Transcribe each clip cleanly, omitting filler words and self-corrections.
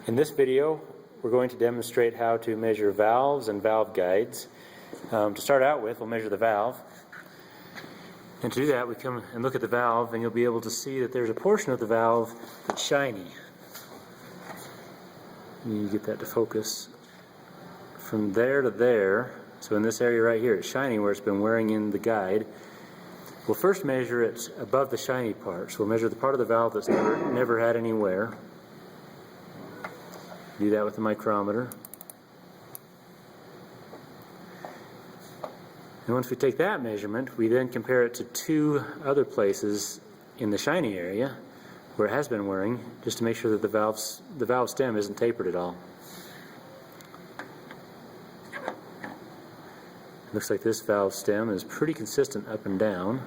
In this video, we're going to demonstrate how to measure valves and valve guides. To start out with, we'll measure the valve. And to do that, we come and look at the valve, and you'll be able to see that there's a portion of the valve that's shiny. You get that to focus. From there to there, so in this area right here, it's shiny where it's been wearing in the guide. We'll first measure it above the shiny part. So we'll measure the part of the valve that's never had any wear. Do that with the micrometer. And once we take that measurement, we then compare it to two other places in the shiny area where it has been wearing, just to make sure that the valve stem isn't tapered at all. Looks like this valve stem is pretty consistent up and down.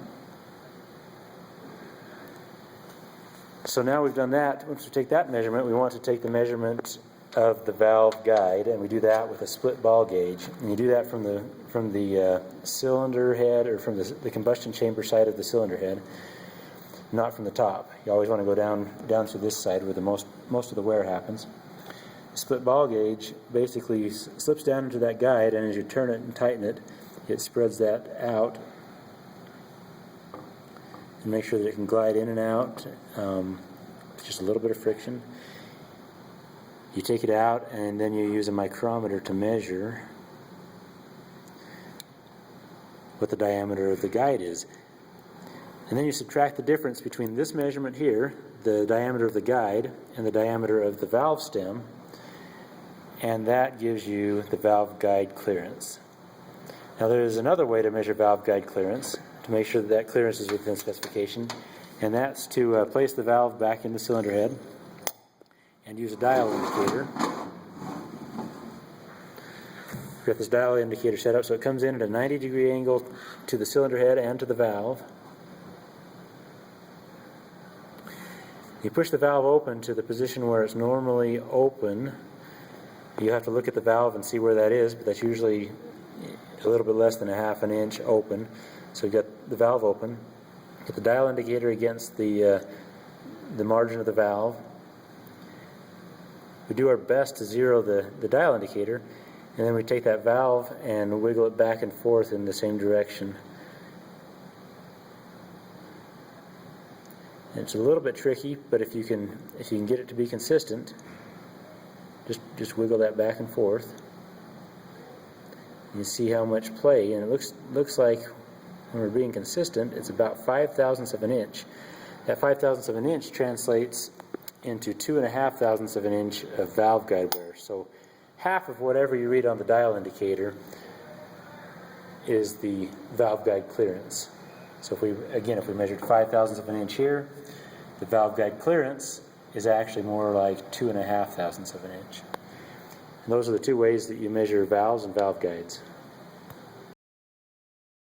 So now we've done that. Once we take that measurement, we want to take the measurement of the valve guide, and we do that with a split ball gauge. And you do that from the cylinder head, or from the combustion chamber side of the cylinder head, not from the top. You always want to go down to this side where the most of the wear happens. The split ball gauge basically slips down into that guide, and as you turn it and tighten it, it spreads that out and make sure that it can glide in and out with just a little bit of friction. You take it out, and then you use a micrometer to measure what the diameter of the guide is. And then you subtract the difference between this measurement here, the diameter of the guide, and the diameter of the valve stem, and that gives you the valve guide clearance. Now there is another way to measure valve guide clearance, to make sure that clearance is within specification, and that's to place the valve back in the cylinder head and use a dial indicator. We've got this dial indicator set up so it comes in at a 90-degree angle to the cylinder head and to the valve. You push the valve open to the position where it's normally open. You have to look at the valve and see where that is, but that's usually a little bit less than a half an inch open. So you've got the valve open. Get the dial indicator against the margin of the valve. We do our best to zero the dial indicator, and then we take that valve and wiggle it back and forth in the same direction. And it's a little bit tricky, but if you can get it to be consistent, just wiggle that back and forth. You see how much play, and it looks like when we're being consistent, it's about 5/1000ths of an inch. That 5/1000ths of an inch translates into 2.5 thousandths of an inch of valve guide wear. So half of whatever you read on the dial indicator is the valve guide clearance. So if we measured 5/1000ths of an inch here, the valve guide clearance is actually more like 2.5 thousandths of an inch. And those are the two ways that you measure valves and valve guides.